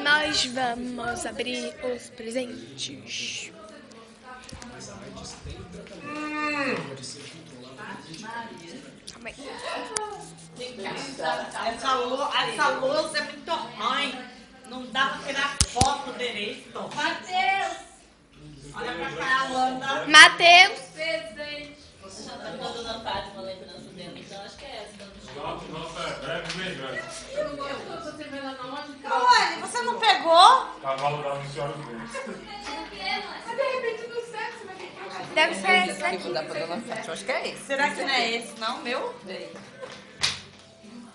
Nós vamos abrir os presentes. Calma aí. Essa louça é muito ruim. Não dá pra tirar foto direito. Matheus! Olha pra cá, Alana. Matheus! Presente. Você já tá toda na tarde uma lembrança dela, então acho que é essa. Nossa, é breve lembrança. Eu não gosto, você vê lá na loja. Olha, você não pegou? Cavalo da Senhora dos Reis. Mas de repente não serve, você vai ter que achar. Deve ser esse daqui. Vou dar pra dona Fátima, acho que é esse. Será que não é esse, não, meu?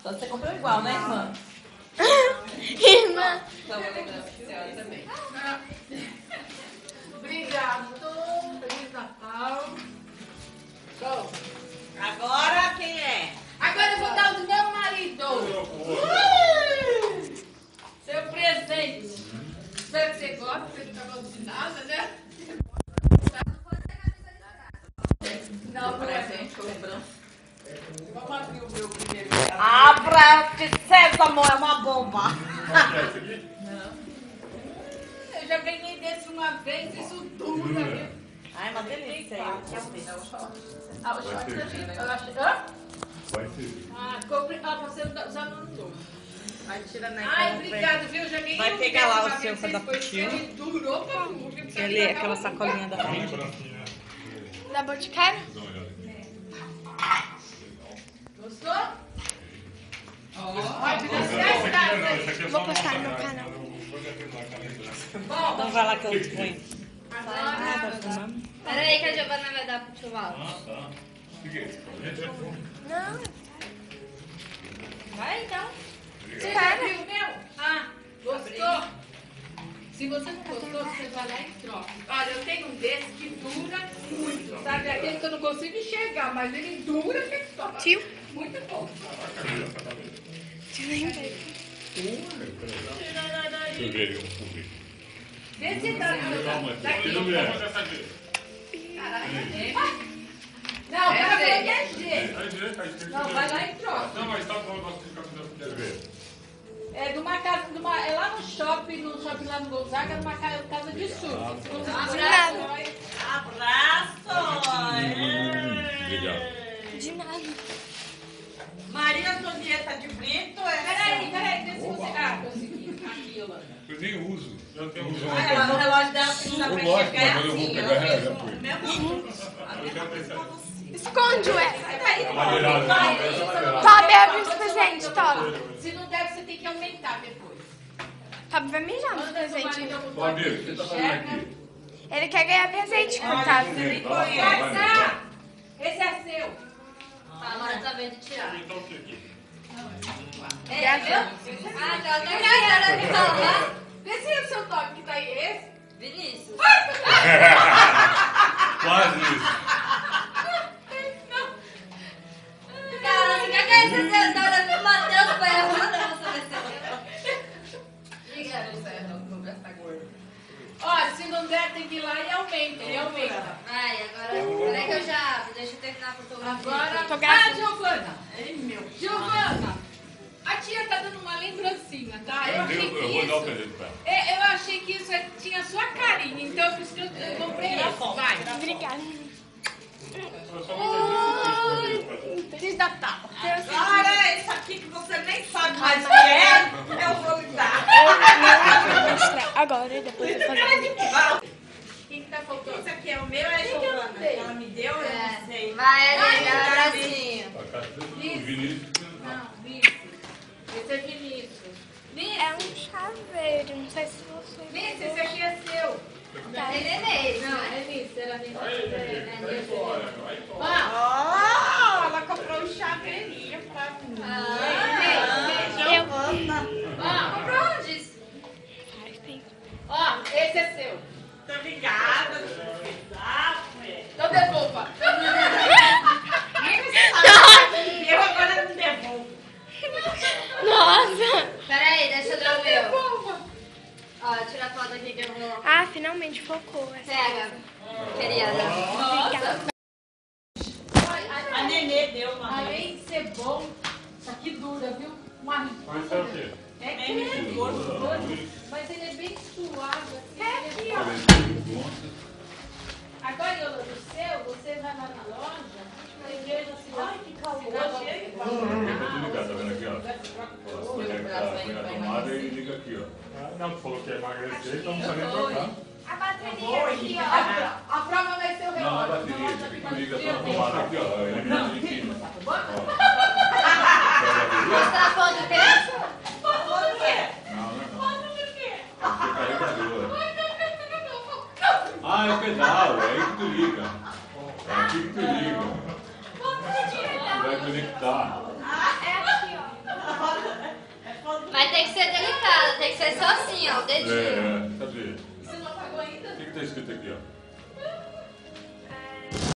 Só você comprou igual, né, irmã? Irmã. Então vou lembrar pra senhora também. Obrigado. Feliz Natal. Bom, Agora quem é? agora eu vou dar o do meu marido. Seu presente. Espero que você goste, porque ele não gosta de nada, né? Não, Presente, lembrança. Vamos abrir o meu primeiro. Abra, que sésamo é uma bomba. Eu já ganhei desse uma vez, isso dura, viu? Ai, uma delícia. Ah, o short eu achei. Hã? Vai ser. Ah, comprei. Ah, você já não tô. Vai tirar na Ai, obrigado, viu? Já ganhei Vai um pegar lá desse o seu uma pra dar vez, pro tio. ele durou pra burro. Ali, aquela sacolinha da frente. Da Boticário? Gostou? Vai tirar as caras. Vou postar no meu canal. Então vai lá que eu ponho. Peraí que a Giovana vai dar pro tio Val. Não. Vai então. Você já abriu o meu? Ah, gostou? Se você não gostou, você vai lá e troca. Olha, eu tenho um desse que dura muito, sabe? Aquele que eu não consigo enxergar, mas ele dura que só. Tio? Muito bom. Tio nem veio. Deixa eu ver um pouquinho. Vê se tá daqui. Não, pra qualquer jeito. Não, vai lá e troca. Não, mas tá bom, nós ficamos quero ver. É de uma casa, é lá no shopping lá no Gonzaga, numa casa de surf. Se você Obrigada. Abraço! Obrigado. De nada. Maria Antonieta de Brito é. Peraí, vê se você. Ah, consegui. Aqui, Yolanda. Eu nem uso. Eu tenho uso. Ah, ela no relógio dela que não dá pra Lógico, enxergar. mas eu vou assim, pegar ó. já foi. Esconde, ué. Sai daí, Madeirado. Toby abre os presentes, Toby. Se não der, você tem que aumentar depois. Toby vai mijar nos Manda seu presentes. marido Ô, amigo, o que você tá fazendo aqui? Ele quer ganhar presente com o Toby. Essa! Esse é seu. Agora tá vendo de tirar. Então o que aqui? É, viu? Ah, tá obrigada de falar. Vê se é o seu top que tá aí. Esse. Vinícius. Quase isso. Cara, você quer que esse cenário do Matheus foi errado? Eu vou saber se Ó, se não der, tem que ir lá e aumenta. Ele aumenta. Ai, agora. Peraí que eu já abro. Deixa eu terminar a fotografia. Agora. Tô gravando. Giovana. Giovana. A tia tá dando uma lembrancinha, tá? Eu achei que Eu vou dar o isso. presente pra ela. Eu achei que isso tinha a sua carinha, então por isso que eu comprei isso. Vai. Obrigada. Eu só vou fazer isso pra ela. Feliz Natal. Olha, isso aqui que você nem sabe mais o que é, eu vou lhe dar. Eu vou mostrar agora e depois eu vou fazer. Quem que tá faltando? Isso aqui é o meu, é Giovana? Que ela me deu, eu não sei. Vai, Helena, um abracinho. A casa do Vinícius. Não, Vinícius. Esse é Vinícius. É um chaveiro, não sei se você... Vinícius, esse aqui é seu. Ele é mesmo. Não, é Vinícius, era Vinícius. Vai embora, vai embora. Oh, ela comprou um chaveirinho pra mim. Comprou onde? Ó, esse é seu. Tô ligada. Então devolva. Eu agora não devolvo. Nossa! Peraí, deixa eu dar o meu. Devolva. Ó, tira a foto aqui que eu vou. Ah, finalmente focou. Pega, querida. Obrigada. A Nenê deu uma. Além de ser bom, isso aqui dura, viu? Uma Mas é o quê? É creme. Mas Conecta a tomada e liga aqui, ó. Não, tu falou que ia emagrecer, então não precisa nem trocar. A bateria aqui, ó. A prova vai ser o Não, a relógio. bateria, isso aqui tu liga só a tomada aqui, ó. Elimina de aqui. Você tá falando do quê? Não. É carregador. Ah, é o pedal, é aí que tu liga. É aqui que tu liga. Vai conectar. É aqui, ó. Mas tem que ser delicado, tem que ser só assim, ó, o dedinho. Cadê? Você não pagou ainda? O que tá escrito aqui, ó?